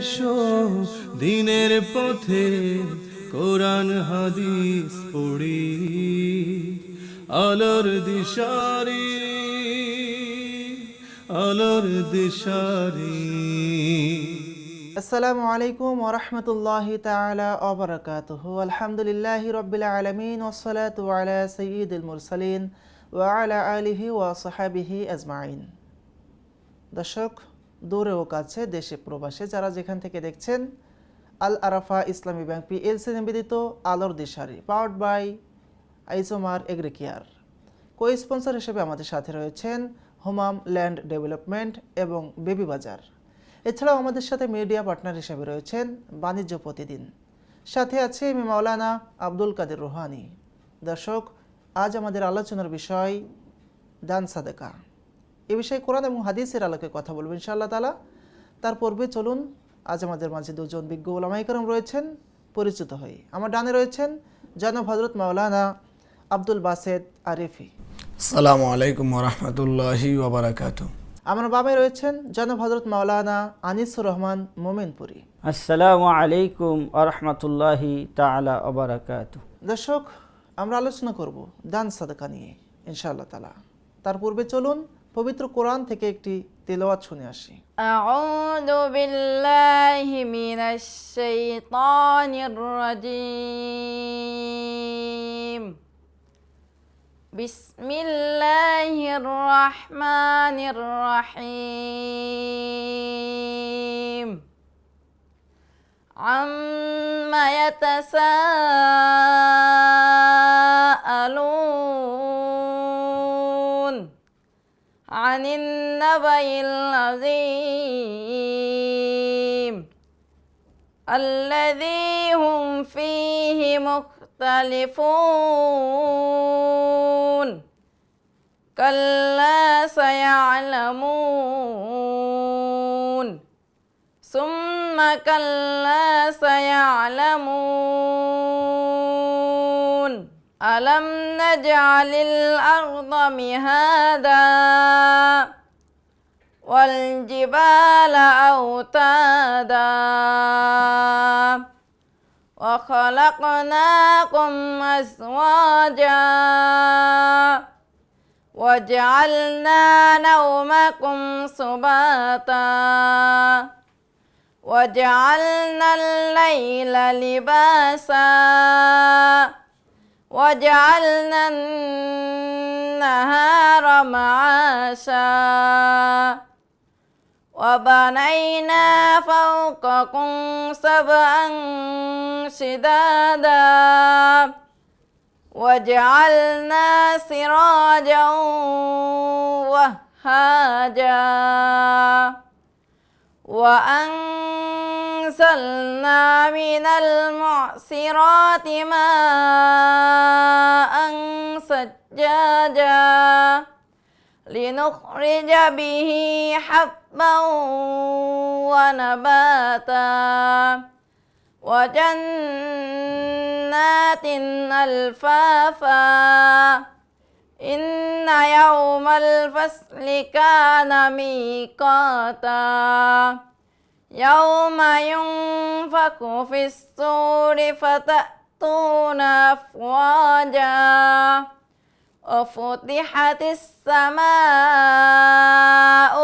এসো দিনের পথে কোরআন হাদিস পড়ি আলোর দিশারি আলোর দিশারি। আসসালামু আলাইকুম ওয়া রাহমাতুল্লাহি তাআলা ওয়া বারাকাতুহু। আলহামদুলিল্লাহি রাব্বিল আলামিন ওয়াসসালাতু আলা সাইয়্যিদিল মুরসালিন ওয়া আলা আলিহি ওয়া সাহবিহি আজমাইন। দর্শক, দূরে ও কাছে, দেশে প্রবাসে যারা যেখান থেকে দেখছেন, আল আরাফা ইসলামী ব্যাংক পিএলসি নিবেদিত আলোর দিশারি powered by Isomer agricare co sponsor হিসেবে আমাদের সাথে রয়েছেন হোমাম ল্যান্ড ডেভেলপমেন্ট এবং বেবি বাজার। এছাড়াও আমাদের সাথে মিডিয়া পার্টনার হিসেবে রয়েছেন বাণিজ্য প্রতিদিন। সাথে আছে আমি মাওলানা আব্দুল কাদের রুহানি। দর্শক, আজ আমাদের আলোচনার বিষয় দান সাদেকা। এ বিষয়ে কোরআন এবং হাদিসের আলোকে কথা বলবো ইনশাআল্লাহ তাআলা। তার পূর্বে চলুন আজ আমাদের মাঝে দুজন বিজ্ঞ উলামায়ে কেরাম রয়েছেন, পরিচিত হই। আমার ডানে রয়েছেন জনাব হযরত মাওলানা আব্দুল বাসেত আরিফি। আসসালামু আলাইকুম ওয়া রাহমাতুল্লাহি ওয়া বারাকাতুহু। আমার বামে রয়েছেন জনাব হযরত মাওলানা আনিসুর রহমান মোমিনপুরি। আসসালামু আলাইকুম ওয়া রাহমাতুল্লাহি তাআলা ওয়া বারাকাতুহু। দর্শক, আমরা আলোচনা করব দান সাদাকা নিয়ে ইনশাআল্লাহ তাআলা। তার পূর্বে চলুন পবিত্র কোরআন থেকে একটি তেলাওয়াত শুনে আসি। আউযু বিল্লাহি মিনাশ শাইতানির রাজীম। বিসমিল্লাহির রহমানির রহিম। আম্মা ইয়াতাসাআলুন আনিন নাবাইল আযীম আল্লাযী হুম ফীহি মুখতালিফুন কাল্লা সায়া'লামুন সুম্মা কাল্লা সায়া'লামুন আলাম নাজআলিল আরদা মিহাদা ওয়াল জিবালা আওতাদা ওয়া খালাকনাকুম আজওয়াজা ওয়া জা'আলনা নাওমাকুম সুবাতা ওয়া জা'আলনাল লাইলা লিবাসা وجعلنا النهار معاشا وبنينا فوقكم سبعا شدادا وجعلنا سراجا وهاجا وأنزلنا من المعصرات ماء ثجاجا لنخرج به حبا ونباتا وجنات ألفافا إن يوم الفصل كان ميقاتا يوم ينفخ في الصور فتأتون أفواجا وفتحت السماء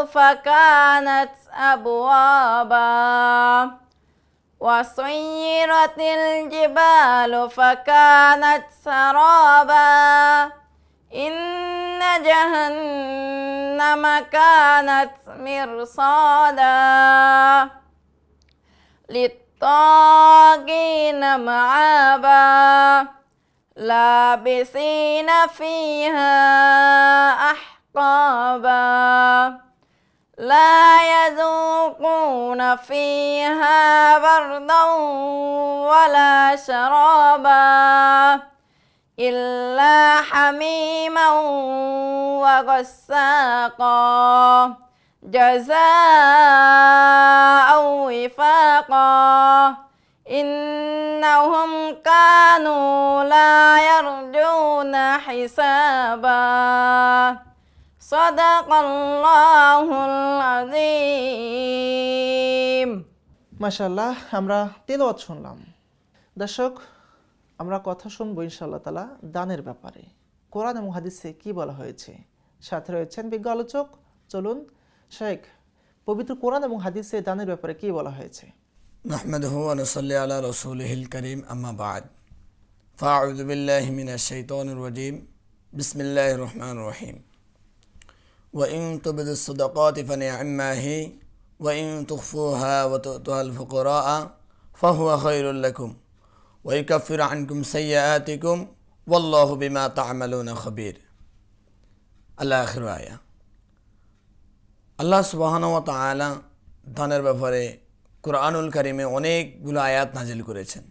فكانت أبوابا وسيرت الجبال فكانت سرابا إن جهنم كانت مرصادا للطاغين مآبا لابسين فيها أحقابا لا يذوقون فيها بردا ولا شرابا إلا حميما وغساقا جزاء وفاقا إنهم كانوا لا يرجون حسابا صدق الله العظيم. মাশাআল্লাহ, আমরা তেলাওয়াত শুনলাম। দর্শক, আমরা কথা শুনবো ইনশাআল্লাহ তাআলা দানের ব্যাপারে। কোরআন এবং হাদিসে কি বলা হয়েছে, সাথে রয়েছেন বিজ্ঞ আলোচক। চলুন শেখ, পবিত্র কোরআন এবং হাদিসে দানের ব্যাপারে কি বলা হয়েছে? নাহমাদুহু ওয়া নুসাল্লি আলা রাসূলিহিল কারীম, আম্মা বা'দ। ফাআউযু বিল্লাহি মিনাশ শাইতানির রাজীম। বিসমিল্লাহির রহমানির রহিম। ওয়া ইন তুবদুস সাদাকাতি ফানি'আম্মা হি ওয়া ইন তুখফুহা ওয়া তু'তুহাল ফুকারা ফাহুয়া খায়রুল লাকুম ওয়া ইউকাফিরু আনকুম সাইয়্যাতিকুম ওয়াল্লাহু বিমা তা'মালুনা খাবীর। আখির আয়া। আল্লাহ সুবহানাহু ওয়া তাআলা দানের ব্যাপারে কুরআনুল কারীমে অনেকগুলো আয়াত নাজিল করেছেন।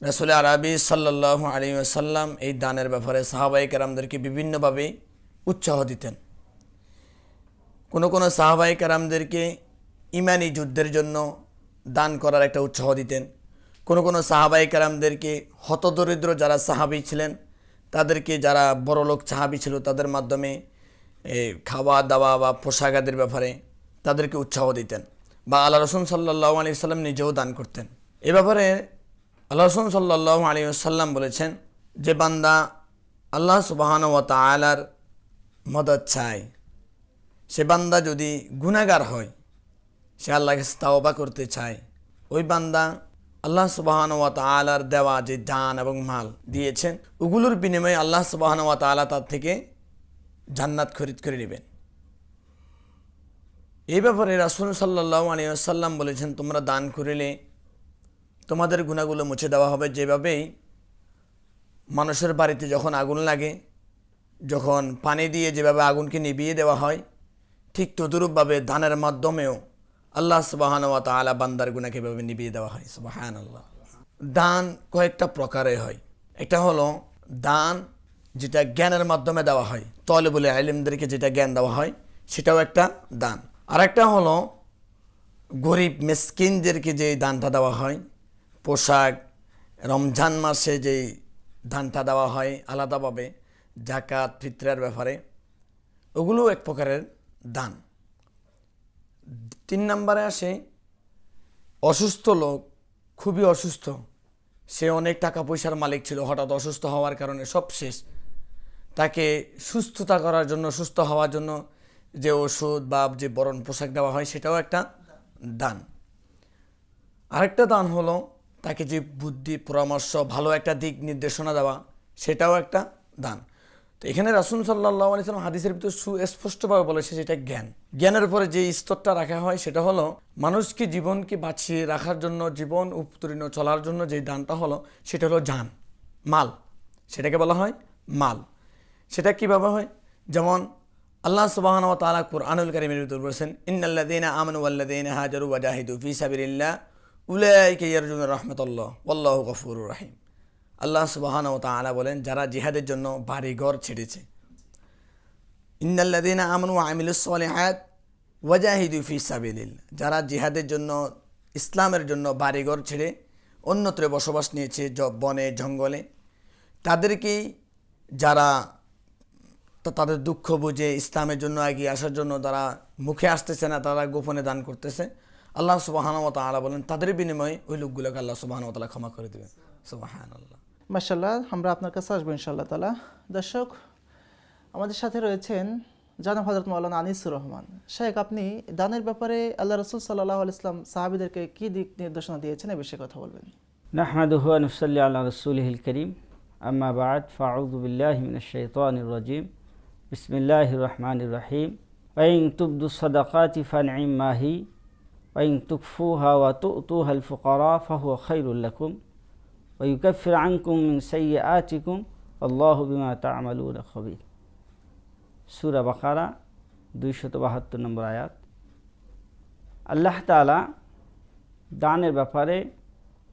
রাসূল আরবি সাল্লাল্লাহু আলাইহি ওয়াসাল্লাম এই দানের ব্যাপারে সাহাবায়ে কেরামদেরকে বিভিন্নভাবে উৎসাহ দিতেন। কোনো সাহাবায়ে কেরামদেরকে ঈমানি যুদ্ধের জন্য দান করার একটা উৎসাহ দিতেন। কোনো সাহাবায়ে কেরামদেরকে হতদরিদ্র যারা সাহাবী ছিলেন তাদেরকে, যারা বড়লোক সাহাবী ছিল, তাদের মাধ্যমে খাওয়া দাওয়া বা পোশাক আদির ব্যাপারে তাদেরকে উৎসাহ দিতেন। বা আল্লাহ রাসূল সাল্লাল্লাহু আলাইহি ওয়াসাল্লাম নিজেও দান করতেন। এ ব্যাপারে আল্লাহ রাসূল সাল্লাল্লাহু আলাইহি ওয়াসাল্লাম বলেছেন যে বান্দা আল্লাহ সুবহানাহু ওয়া তাআলার মদদ চায়, সে বান্দা যদি গুনাহগার হয়, সে আল্লাহর কাছে তাওবা করতে চায়, ওই বান্দা আল্লাহ সুবহানাহু ওয়া তাআলার দেওয়া যে দান এবং মাল দিয়েছেন ওগুলোর বিনিময়ে আল্লাহ সুবহানাহু ওয়া তাআলা তার থেকে জান্নাত খরিদ করে নেবেন। এই ব্যাপারে রাসূল সাল্লাল্লাহু আলাইহি ওয়াসাল্লাম বলেছেন, তোমরা দান করিলে তোমাদের গুনাহগুলো মুছে দেওয়া হবে। যেভাবেই মানুষের বাড়িতে যখন আগুন লাগে, যখন পানি দিয়ে যেভাবে আগুনকে নিভিয়ে দেওয়া হয়, ঠিক তদ্রূপভাবে দানের মাধ্যমেও আল্লাহ সুবহানাহু ওয়া তাআলা বান্দার গুনাহকে এভাবে নিভিয়ে দেওয়া হয়। সুবহানাল্লাহ। দান কয়েকটা প্রকারে হয়। একটা হলো দান যেটা জ্ঞানের মাধ্যমে দেওয়া হয়, তলেবুল ইলমদেরকে যেটা জ্ঞান দেওয়া হয় সেটাও একটা দান। আর একটা হলো গরিব মিসকিনদেরকে যে দানটা দেওয়া হয়, পোশাক, রমজান মাসে যেই দানটা দেওয়া হয় আলাদাভাবে, যাকাত ফিতরার ব্যাপারে, ওগুলো এক প্রকারের দান। 3 নম্বরে আসে অসুস্থ লোক, খুবই অসুস্থ, সে অনেক টাকা পয়সার মালিক ছিল, হঠাৎ অসুস্থ হওয়ার কারণে সব শেষ, তাকে সুস্থতা করার জন্য, সুস্থ হওয়ার জন্য যে ওষুধ বা যে বরণ পোশাক দেওয়া হয় সেটাও একটা দান। আরেকটা দান হলো তাকে যে বুদ্ধি পরামর্শ, ভালো একটা দিক নির্দেশনা দেওয়া, সেটাও একটা দান। তো এখানে রাসূল সাল্লাল্লাহু আলাইহি ওয়াসাল্লাম হাদিসের ভিতরে সুস্পষ্টভাবে বলেছে সেটা জ্ঞান। জ্ঞানের উপরে যে স্তরটা রাখা হয় সেটা হলো মানুষকে, জীবনকে বাঁচিয়ে রাখার জন্য, জীবন উত্তীর্ণ চলার জন্য যে দানটা হলো সেটা হলো জান, মাল, সেটাকে বলা হয় মাল। সেটা কীভাবে হয়? যেমন আল্লাহ সুবহানাহু ওয়া তাআলা কুরআনুল কারীমের ভিতরে বলেছেন, ইন্নাল্লাযীনা আমানু ওয়াল্লাযীনা হাজারু ওয়া জাহিদু ফী সাবিলিল্লাহ উলাইকা ইয়ারজুনা রাহমাতাল্লাহ ওয়াল্লাহু গফুরুর রহিম। আল্লাহ সুবহানাহু ওয়া তাআলা বলেন, যারা জিহাদের জন্য বাড়ি ঘর ছেড়েছে, ইন্নাল্লাযীনা আমানু ওয়া আমিলুস সলিহাত ওয়া জাহিদু ফী সাবিলিল্লাহ, যারা জিহাদের জন্য, ইসলামের জন্য বাড়ি ঘর ছেড়ে অন্যত্র বসবাস নিয়েছে, বনে জঙ্গলে, তাদেরকেই যারা তাদের দুঃখ বুঝে ইসলামের জন্য এগিয়ে আসার জন্য তারা মুখে আসতেছে না, তারা গোপনে দান করতেছে, আল্লাহ সুবহানাহু ওয়া তাআলা বলেন তাদের বিনিময়ে ওই লোকগুলোকে আল্লাহ সুবহানাহু ওয়া তাআলা ক্ষমা করে দেবেন। সুবহানাল্লাহ। মাশাআল্লাহ, আমরা আপনার কাছে আসবো ইনশাআল্লাহ তাআলা। দর্শক, আমাদের সাথে রয়েছেন জানাব হযরত মাওলানা আনিসুর রহমান। শেখ, আপনি দানের ব্যাপারে আল্লাহ রাসূল সাল্লাল্লাহু আলাইহি ওয়াসাল্লাম সাহাবীদেরকে কি দিক নির্দেশনা দিয়েছেন এই বিষয়ে কথা বলবেন। নাহমাদুহু ওয়া নুসাল্লি আলা রাসূলিহিল কারীম, আম্মা বা'দ। ফাআউযু বিল্লাহি মিনাশ শাইতানির রাজীম। বিসমিল্লাহির রহমানির রহিম। ওয়া ইন তুবদুস সাদাকাতি ফানি'ম্মা হি ওয়া ইন তুখফুহা ওয়া তু'তুহাল ফুকারা ফাহুয়া খায়রুল লাকুম ওয়া ইউকাফিরু আনকুম মিন সাইয়্যাতিকুম আল্লাহু বিমা তা'মালুনা খাবীর। সূরা বাকারা 272 নম্বর আয়াত। আল্লাহ তাআলা দানের ব্যাপারে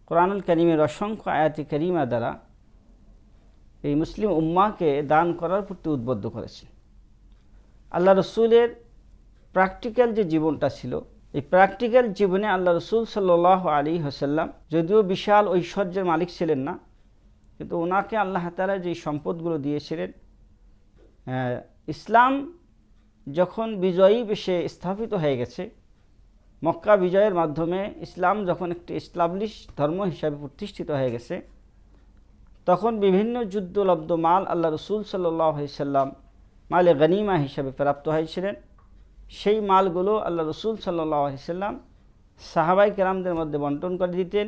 কোরআনুল কারীমের অসংখ্য আয়াতে কারিমা দ্বারা এই মুসলিম উম্মাহকে দান করার প্রতি উদ্বুদ্ধ করেছেন। আল্লাহ রসুলের প্র্যাকটিক্যাল যে জীবনটা ছিল, এই প্র্যাকটিক্যাল জীবনে আল্লাহ রসুল সাল্লাল্লাহু আলাইহি ওয়াসাল্লাম যদিও বিশাল ঐশ্বর্যের মালিক ছিলেন না, কিন্তু ওনাকে আল্লাহ তাআলা যে সম্পদগুলো দিয়েছিলেন, ইসলাম যখন বিজয়ী বেশে স্থাপিত হয়ে গেছে, মক্কা বিজয়ের মাধ্যমে ইসলাম যখন একটি এস্টাবলিশ ধর্ম হিসাবে প্রতিষ্ঠিত হয়ে গেছে, তখন বিভিন্ন যুদ্ধলব্ধ মাল আল্লাহ রসুল সাল্লাল্লাহু আলাইহি সাল্লাম মালে গনিমা হিসাবে প্রাপ্ত হয়েছিলেন। সেই মালগুলো আল্লাহ রসুল সাল্লাল্লাহু আলাইহি সাল্লাম সাহাবাই কেরামদের মধ্যে বন্টন করে দিতেন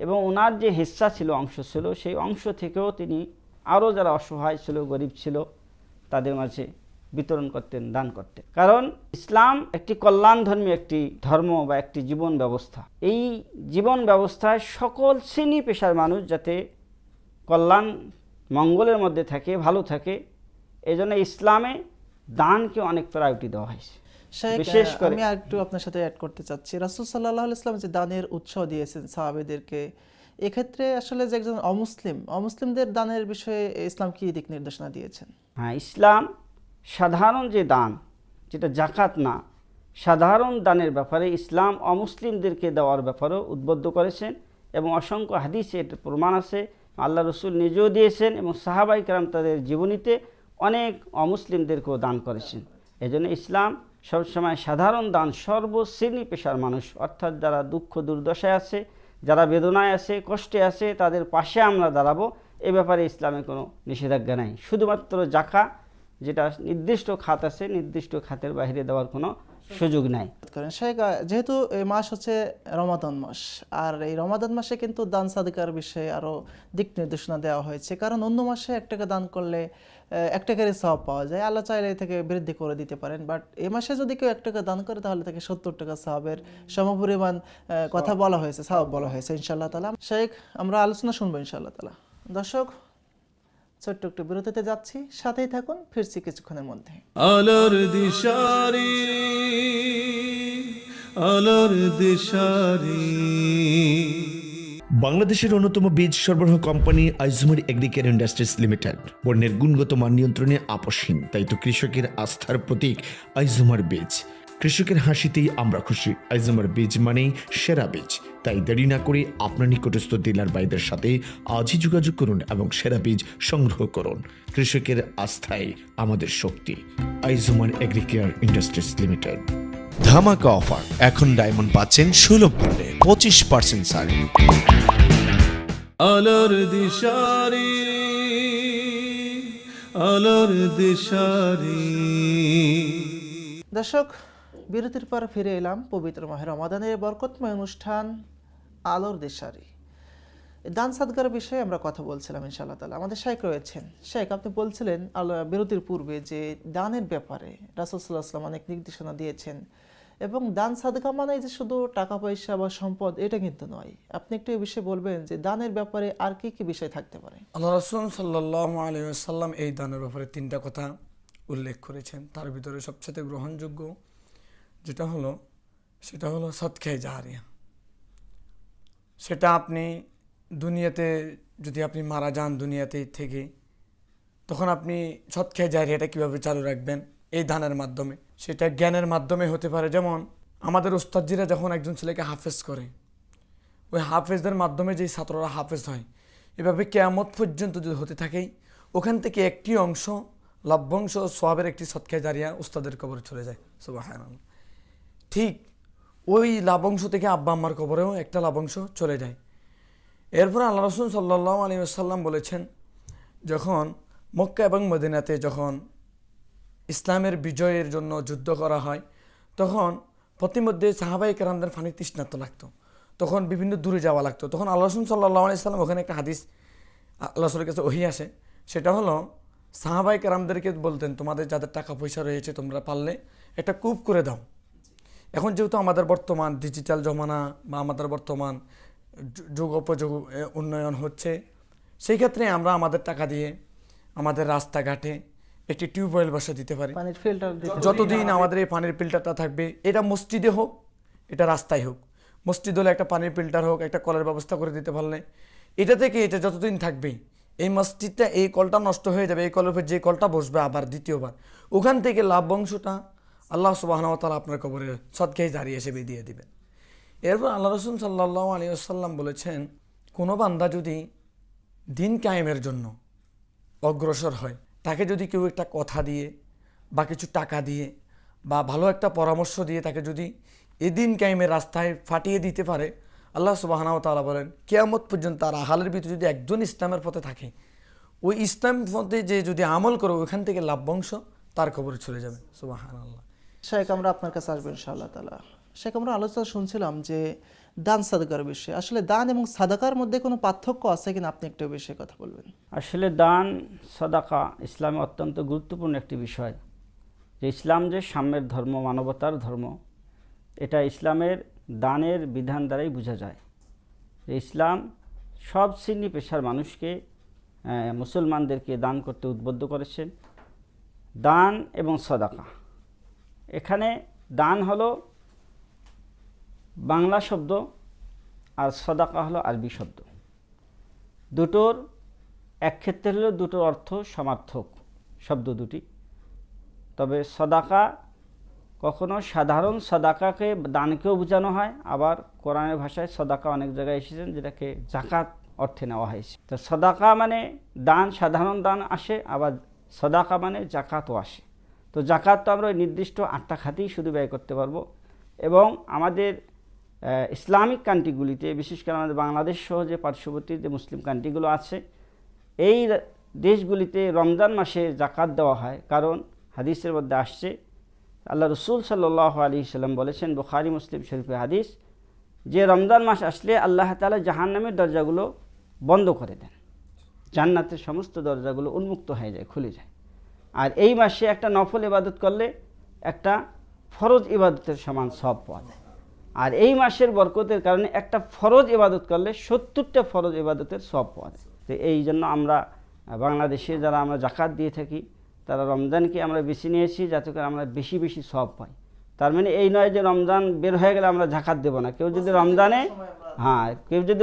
এবং ওনার যে হিস্সা ছিল, অংশ ছিল, সেই অংশ থেকেও তিনি আরও যারা অসহায় ছিল, গরিব ছিল, তাদের মাঝে বিতরণ করতেন, দান করতেন। কারণ ইসলাম একটি কল্যাণধর্মী একটি ধর্ম বা একটি জীবন ব্যবস্থা। এই জীবন ব্যবস্থায় সকল শ্রেণী পেশার মানুষ যাতে কল্যাণ মঙ্গলের মধ্যে থাকে, ভালো থাকে, এই জন্য ইসলামে দানকে অনেক প্রায়োরিটি দেওয়া হয়েছে। শেখ, বিশেষ করে আমি একটু আপনার সাথে অ্যাড করতে চাচ্ছি, রাসূল সাল্লাল্লাহু আলাইহি ওয়াসাল্লাম যে দানের উৎসাহ দিয়েছেন সাহাবেদেরকে, এক্ষেত্রে আসলে যে একজন অমুসলিমদের দানের বিষয়ে ইসলাম কি দিক নির্দেশনা দিয়েছেন? হ্যাঁ, ইসলাম সাধারণ যে দান, যেটা জাকাত না, সাধারণ দানের ব্যাপারে ইসলাম অমুসলিমদেরকে দেওয়ার ব্যাপারেও উদ্বুদ্ধ করেছেন এবং অসংখ্য হাদিসে এর প্রমাণ আছে। আল্লাহ রসুল নিজেও দিয়েছেন এবং সাহাবাই কেরাম তাদের জীবনীতে অনেক অমুসলিমদেরকেও দান করেছেন। এজন্য ইসলাম সবসময় সাধারণ দান, সর্বশ্রেণী পেশার মানুষ, অর্থাৎ যারা দুঃখ দুর্দশায় আছে, যারা বেদনায় আছে, কষ্টে আছে, তাদের পাশে আমরা দাঁড়াবো, এ ব্যাপারে ইসলামে কোনো নিষেধাজ্ঞা নাই। শুধুমাত্র জাকা, যেটা নির্দিষ্ট খাত আছে, নির্দিষ্ট খাতের বাইরে দেওয়ার কোনো সুযোগ নাই। শেখ, যেহেতু এই মাস হচ্ছে রমাদান মাস, আর এই রমাদান মাসে কিন্তু দান সাদকার বিষয়ে আরো দিক নির্দেশনা দেওয়া হয়েছে। কারণ অন্য মাসে 1 টাকা দান করলে 1 টাকারই সওয়াব পাওয়া যায়, আল্লাহ চাইলে এই থেকে বৃদ্ধি করে দিতে পারেন। বাট এই মাসে যদি কেউ 1 টাকা দান করে তাহলে তাকে 70 টাকা সওয়াবের সমপরিমাণ কথা বলা হয়েছে, সওয়াব বলা হয়েছে ইনশাআল্লাহ তাআলা। শেখ, আমরা আলোচনা শুনবো ইনশাআল্লাহ তাআলা। দর্শক, ছোট্ট একটু বিরতিতে যাচ্ছি, সাথেই থাকুন, ফিরছি কিছুক্ষণের মধ্যে। আলোর দিশারি, আলোর দিশারি। বাংলাদেশের অন্যতম বীজ সরবরাহ কোম্পানি আইজুমার এগ্রিকেয়ার ইন্ডাস্ট্রিজ লিমিটেড পণ্যের গুণগত মান নিয়ন্ত্রণে আপোষহীন, তাই তো কৃষকের আস্থার প্রতীক আইজুমার বীজ। কৃষকের হাসিতেই আমরা খুশি। আইজুমার বীজ মানেই সেরা বীজ। তাই দেরি না করে আপনার নিকটস্থ ডিলার ভাইদের সাথে আজই যোগাযোগ করুন এবং সেরা বীজ সংগ্রহ করুন। কৃষকের আস্থাই আমাদের শক্তি। আইজুমার এগ্রিকেয়ার ইন্ডাস্ট্রিজ লিমিটেড। ধামাকা অফার, এখন ডায়মন্ড পাচ্ছেন সুলভ মূল্যে 25% ছাড়। আলোর দিশারি, আলোর দিশারি। দর্শক, বিরতির পর ফিরে এলাম পবিত্র মাহে রমাদানের বরকতময় অনুষ্ঠান আলোর দিশারি। দান সাদকার বিষয়ে আমরা কথা বলছিলাম ইনশাআল্লাহ তাআলা। আমাদের শেখ রয়েছেন। শেখ, আপনি বলছিলেন বিরতির পূর্বে যে দানের ব্যাপারে রাসূল সাল্লাল্লাহু আলাইহি ওয়াসাল্লাম অনেক নির্দেশনা দিয়েছেন এবং দান সাদকা মানে যে শুধু টাকা পয়সা বা সম্পদ, এটা কিন্তু নয়। আপনি একটু এই বিষয়ে বলবেন যে দানের ব্যাপারে আর কি কি বিষয় থাকতে পারে? আল্লাহ রাসূল সাল্লাল্লাহু আলাইহি ওয়াসাল্লাম এই দানের ব্যাপারে 3টা কথা উল্লেখ করেছেন। তার ভিতরে সবচেয়ে গ্রহণযোগ্য যেটা হলো, সেটা হলো সদকায়ে জারিয়া। সেটা আপনি দুনিয়াতে যদি আপনি মারা যান দুনিয়াতে থেকে, তখন আপনি সদকায়ে জারিয়াটা কীভাবে চালু রাখবেন? এই দানের মাধ্যমে। সেটা জ্ঞানের মাধ্যমে হতে পারে। যেমন আমাদের ওস্তাদজিরা যখন একজন ছেলেকে হাফেজ করে, ওই হাফেজদের মাধ্যমে যেই ছাত্ররা হাফেজ হয়, এভাবে কিয়ামত পর্যন্ত যদি হতে থাকেই, ওখান থেকে একটি অংশ লভ্যাংশ সোয়াবের একটি সদকায়ে জারিয়া উস্তাদের কবরে চলে যায়। সুবহানাল্লাহ। ঠিক ওই লাভাংশ থেকে আব্বা আম্মার কবরেও একটা লাভাংশ চলে যায়। এরপর আল্লাহ রাসূল সাল্লাল্লাহু আলাইহি ওয়াসাল্লাম বলেছেন, যখন মক্কা এবং মদিনাতে যখন ইসলামের বিজয়ের জন্য যুদ্ধ করা হয়, তখন প্রতিমধ্যে সাহাবায়ে কেরামদের পানি তৃষ্ণার্ত লাগতো, তখন বিভিন্ন দূরে যাওয়া লাগতো। তখন আল্লাহ রাসূল সাল্লাল্লাহু আলাইহি ওয়াসাল্লাম ওখানে একটা হাদিস আল্লাহ রাসূলের কাছে ওহী আসে, সেটা হলো সাহাবায়ে কেরামদেরকে বলতেন, তোমাদের যাদের টাকা পয়সা রয়েছে তোমরা পারলে একটা কূপ করে দাও। এখন যেহেতু আমাদের বর্তমান ডিজিটাল জমানা বা আমাদের বর্তমান যুগোপযোগ উন্নয়ন হচ্ছে, সেই ক্ষেত্রে আমরা আমাদের টাকা দিয়ে আমাদের রাস্তাঘাটে একটি টিউবওয়েল বসে দিতে পারি। পানির ফিল্টার যতদিন আমাদের এই পানির ফিল্টারটা থাকবে, এটা মসজিদে হোক, এটা রাস্তায় হোক, মসজিদ হলে একটা পানির ফিল্টার হোক, একটা কলের ব্যবস্থা করে দিতে পারলে এটা থেকে এটা যতদিন থাকবে, এই মসজিদটা এই কলটা নষ্ট হয়ে যাবে, এই কলের উপর যে কলটা বসবে আবার দ্বিতীয়বার, ওখান থেকে লাভ্যাংশটা আল্লাহ সুবহানাহু ওয়া তাআলা আপনার কবরে সদকায়ে জারিয়া হিসেবে দিয়ে দিবেন। এরপর আল্লাহ রাসূল সাল্লাল্লাহু আলাইহি ওয়াসাল্লাম বলেছেন, কোনো বান্দা যদি দিন কায়েমের জন্য অগ্রসর হয়, তাকে যদি কেউ একটা কথা দিয়ে বা কিছু টাকা দিয়ে বা ভালো একটা পরামর্শ দিয়ে তাকে যদি এই দিন কায়েমের রাস্তায় ফাটিয়ে দিতে পারে, আল্লাহ সুবহানাহু ওয়া তাআলা বলেন কিয়ামত পর্যন্ত তার আহালের ভিতরে যদি একজন ইসলামের পথে থাকে, ওই ইসলাম পথে যে যদি আমল করে ওখান থেকে লাভ্যাংশ তার কবরে চলে যাবে। সুবহানাল্লাহ। শেখ, আমরা আপনার কাছে আসবো ইনশাআল্লাহ তাআলা। শেখ, আমরা আলোচনা শুনছিলাম যে দান সাদাকার বিষয়ে। আসলে দান এবং সাদাকার মধ্যে কোনো পার্থক্য আছে কিনা, আপনি একটু বিষয়ে কথা বলবেন। আসলে দান সাদাকা ইসলামে অত্যন্ত গুরুত্বপূর্ণ একটি বিষয়। যে ইসলাম যে সাম্যের ধর্ম, মানবতার ধর্ম, এটা ইসলামের দানের বিধান দ্বারাই বোঝা যায়। যে ইসলাম সব শ্রেণী পেশার মানুষকে, মুসলমানদেরকে দান করতে উদ্বুদ্ধ করেছেন। দান এবং সাদাকা, এখানে দান হলো বাংলা শব্দ আর সাদাকা হলো আরবি শব্দ। দুটোর এক ক্ষেত্রে হলো দুটোর অর্থ সমার্থক শব্দ দুটি। তবে সাদাকা কখনো সাধারণ সাদাকাকে দানকেও বোঝানো হয়, আবার কোরআনের ভাষায় সাদাকা অনেক জায়গায় এসেছেন যেটাকে জাকাত অর্থে নেওয়া হয়েছে। তো সাদাকা মানে দান, সাধারণ দান আসে, আবার সাদাকা মানে জাকাতও আসে। তো জাকাত তো আমরা ওই নির্দিষ্ট 8টা খাতেই শুধু ব্যয় করতে পারবো। এবং আমাদের ইসলামিক কান্ট্রিগুলিতে, বিশেষ করে আমাদের বাংলাদেশ সহ যে পার্শ্ববর্তী যে মুসলিম কান্ট্রিগুলো আছে, এই দেশগুলিতে রমজান মাসে জাকাত দেওয়া হয়। কারণ হাদিসের মধ্যে আসছে, আল্লাহ রসুল সাল্লাল্লাহু আলাইহি সাল্লাম বলেছেন, বুখারী মুসলিম শরীফের হাদিস, যে রমজান মাস আসলে আল্লাহ তাআলা জাহান্নামের দরজাগুলো বন্ধ করে দেন, জান্নাতের সমস্ত দরজাগুলো উন্মুক্ত হয়ে যায়, খুলে যায়। আর এই মাসে একটা নফল ইবাদত করলে একটা ফরজ ইবাদতের সমান সওয়াব পাওয়া যায়। আর এই মাসের বরকতের কারণে একটা ফরজ ইবাদত করলে 70টা ফরজ ইবাদতের সওয়াব পাওয়া যায়। তো এই জন্য আমরা বাংলাদেশে যারা আমরা জাকাত দিয়ে থাকি, তারা রমজানকে আমরা বেছে নিয়েছি যাতে করে আমরা বেশি বেশি সওয়াব পাই। তার মানে এই নয় যে রমজান বের হয়ে গেলে আমরা জাকাত দেব না। কেউ যদি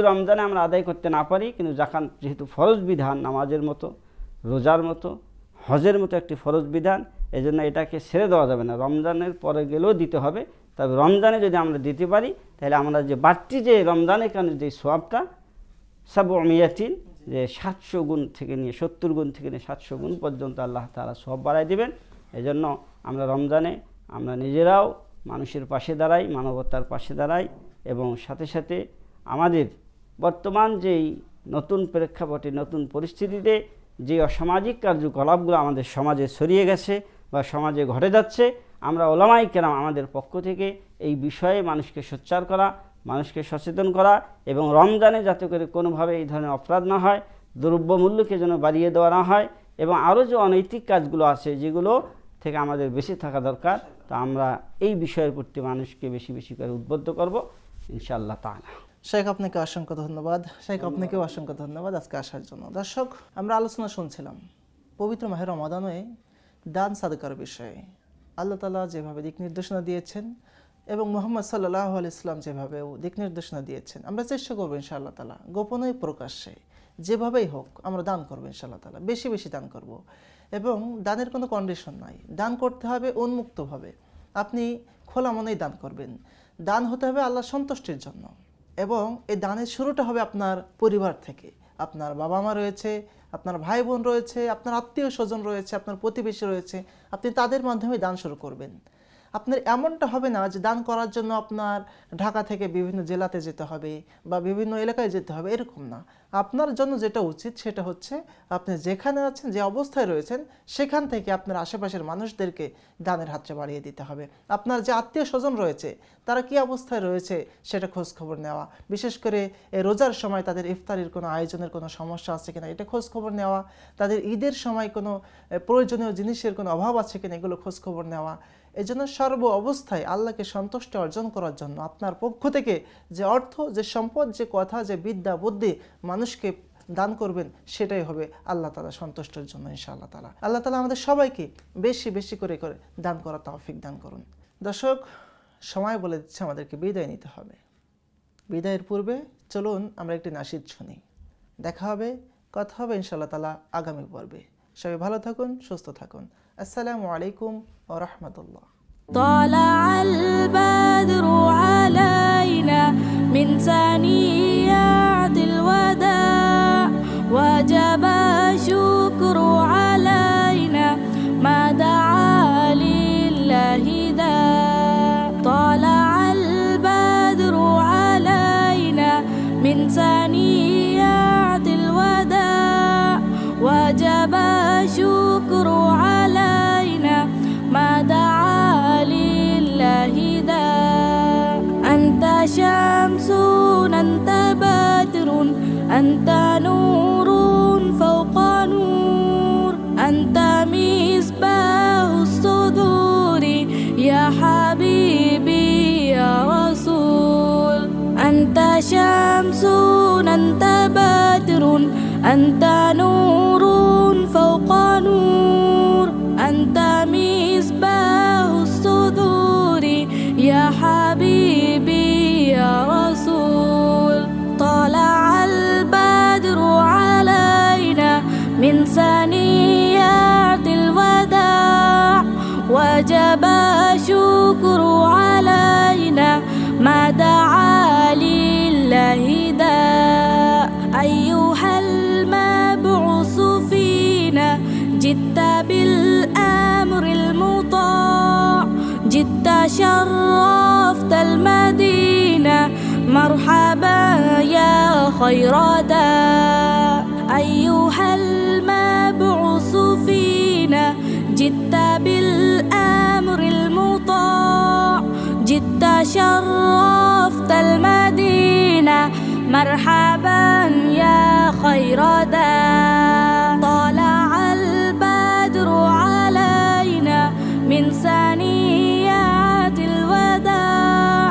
রমজানে আমরা আদায় করতে না পারি, কিন্তু জাকাত যেহেতু ফরজ বিধান, নামাজের মতো, রোজার মতো, হজের মতো একটি ফরজ বিধান, এই জন্য এটাকে ছেড়ে দেওয়া যাবে না। রমজানের পরে গেলেও দিতে হবে। তবে রমজানে যদি আমরা দিতে পারি, তাহলে আমরা যে বাড়তি যে রমজানের কারণে যে সওয়াবটা, সাবউমিয়াতিন, যে 700 গুণ থেকে নিয়ে 70 গুণ থেকে নিয়ে 700 গুণ পর্যন্ত আল্লাহ তাআলা সওয়াব বাড়ায় দিবেন। এই জন্য আমরা রমজানে আমরা নিজেরাও মানুষের পাশে দাঁড়াই, মানবতার পাশে দাঁড়াই, এবং সাথে সাথে আমাদের বর্তমান যেই নতুন প্রেক্ষাপটে, নতুন পরিস্থিতিতে যে অসামাজিক কার্যকলাপগুলো আমাদের সমাজে ছড়িয়ে গেছে বা সমাজে ঘটে যাচ্ছে, আমরা ওলামায়ে কেরাম আমাদের পক্ষ থেকে এই বিষয়ে মানুষকে সোচ্চার করা, মানুষকে সচেতন করা, এবং রমজানে যাতে করে কোনোভাবে এই ধরনের অপরাধ না হয়, দ্রব্যমূল্যকে যেন বাড়িয়ে দেওয়া না হয়, এবং আরও যে অনৈতিক কাজগুলো আছে যেগুলো থেকে আমাদের বেশি থাকা দরকার, তা আমরা এই বিষয়ের প্রতি মানুষকে বেশি বেশি করে উদ্বুদ্ধ করব ইনশাআল্লাহ তাআলা। শেখ, আপনাকে অসংখ্য ধন্যবাদ। শেখ, আপনাকেও অসংখ্য ধন্যবাদ আজকে আসার জন্য। দর্শক, আমরা আলোচনা শুনছিলাম পবিত্র মাহে রমাদানে দান সাদাকার বিষয়ে। আল্লাহ তাআলা যেভাবে দিক নির্দেশনা দিয়েছেন এবং মুহাম্মদ সাল্লাল্লাহু আলাইহি ওয়াসাল্লাম যেভাবে দিক নির্দেশনা দিয়েছেন, আমরা চেষ্টা করবো ইনশাআল্লাহ তাআলা গোপনে প্রকাশ্যে যেভাবেই হোক আমরা দান করবো ইনশাআল্লাহ তাআলা, বেশি বেশি দান করব। এবং দানের কোনো কন্ডিশন নাই, দান করতে হবে উন্মুক্তভাবে। আপনি খোলা মনেই দান করবেন। দান হতে হবে আল্লাহর সন্তুষ্টির জন্য, এবং এই দানের শুরুটা হবে আপনার পরিবার থেকে। আপনার বাবা মা রয়েছে, আপনার ভাই বোন রয়েছে, আপনার আত্মীয় স্বজন রয়েছে, আপনার প্রতিবেশী রয়েছে, আপনি তাদের মাধ্যমে দান শুরু করবেন। আপনার এমনটা হবে না যে দান করার জন্য আপনার ঢাকা থেকে বিভিন্ন জেলাতে যেতে হবে বা বিভিন্ন এলাকায় যেতে হবে, এরকম না। আপনার জন্য যেটা উচিত সেটা হচ্ছে আপনি যেখানে আছেন, যে অবস্থায় রয়েছেন, সেখান থেকে আপনার আশেপাশের মানুষদেরকে দানের হাতটা বাড়িয়ে দিতে হবে। আপনার যে আত্মীয় স্বজন রয়েছে তারা কি অবস্থায় রয়েছে সেটা খোঁজ খবর নেওয়া, বিশেষ করে এই রোজার সময় তাদের ইফতারির কোনো আয়োজনের কোনো সমস্যা আছে কিনা এটা খোঁজ খবর নেওয়া, তাদের ঈদের সময় কোনো প্রয়োজনীয় জিনিসের কোনো অভাব আছে কিনা এগুলো খোঁজ খবর নেওয়া। এই জন্য সর্ব অবস্থায় আল্লাহকে সন্তুষ্ট অর্জন করার জন্য আপনার পক্ষ থেকে যে অর্থ, যে সম্পদ, যে কথা, যে বিদ্যা বুদ্ধি মানুষকে দান করবেন, সেটাই হবে আল্লাহ তাআলা সন্তুষ্টের জন্য ইনশাআল্লাহ তাআলা। আল্লাহ তাআলা আমাদের সবাইকে বেশি বেশি করে দান করার তৌফিক দান করুন। দর্শক, সময় বলে দিচ্ছে আমাদেরকে বিদায় নিতে হবে। বিদায়ের পূর্বে চলুন আমরা একটি নাশিদ শুনি। দেখা হবে, কথা হবে ইনশাআল্লাহ তাআলা আগামী পর্বে। সবাই ভালো থাকুন, সুস্থ থাকুন। আসসালামু আলাইকুম ওয়া রাহমাতুল্লাহ। طلع البدر علينا من ثنيات الوداع وجب الشكر علينا ما دعا لله داع. طلع شمس أنت بدر أنت نور فوق نور أنت مصباح الصدور يا حبيبي يا رسول أنت شمس أنت بدر أنت نور فوق نور أنت مصباح الصدور يا حبيبي يا رسول طلع البدر علينا من ثنيات الوداع وجب الشكر علينا ما دعا لله داع أيها المبعوث فينا جئت بالأمر المطاع جئت شرفت المدينة مرحبا يا خير داع أيها المبعوث فينا جئت بالأمر المطاع جئت شرفت المدينة مرحبا يا خير داع طلع البدر علينا من ثنيات الوداع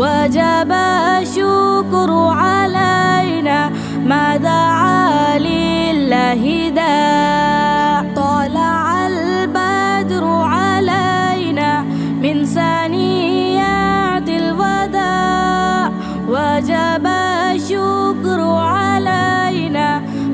وجب الشكر علينا ما دعا لله داع طلع البدر علينا من ثنيات الوداع وجب الشكر علينا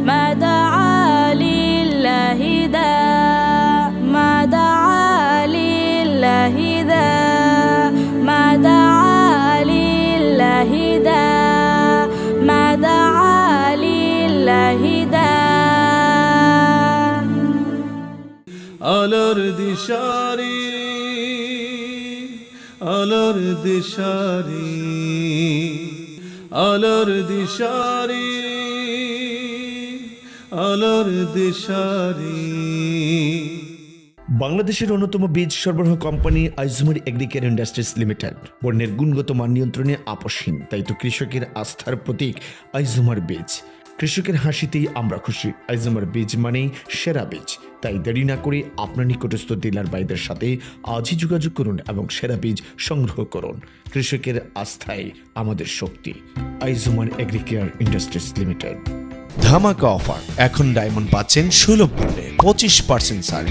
ما دعا لله داع ما دعا لله داع ما دعا لله داع ما دعا لله داع আলোর দিশারি আলোর দিশারি আলোর দিশারি আলোর দিশারি বাংলাদেশের অন্যতম বীজ সরবরাহ কোম্পানি আইজুমার এগ্রিকেয়ার ইন্ডাস্ট্রিজ লিমিটেড বন্যের গুণগত মান নিয়ন্ত্রণে আপোষহীন, তাই তো কৃষকের আস্থার প্রতীক আইজুমার বীজ। কৃষকের হাসিতেই আমরা খুশি। আইজুমার বীজ মানেই সেরা বীজ, তাই দেরি না করে আপনার নিকটস্থ ডিলার ভাইদের সাথে আজই যোগাযোগ করুন এবং সেরা বীজ সংগ্রহ করুন। কৃষকের আস্থাই আমাদের শক্তি। আইজুমার এগ্রিকেয়ার ইন্ডাস্ট্রিজ লিমিটেড। ধামাকা অফার, এখন ডায়মন্ড পাচ্ছেন সুলভ মূল্যে 25% ছাড়।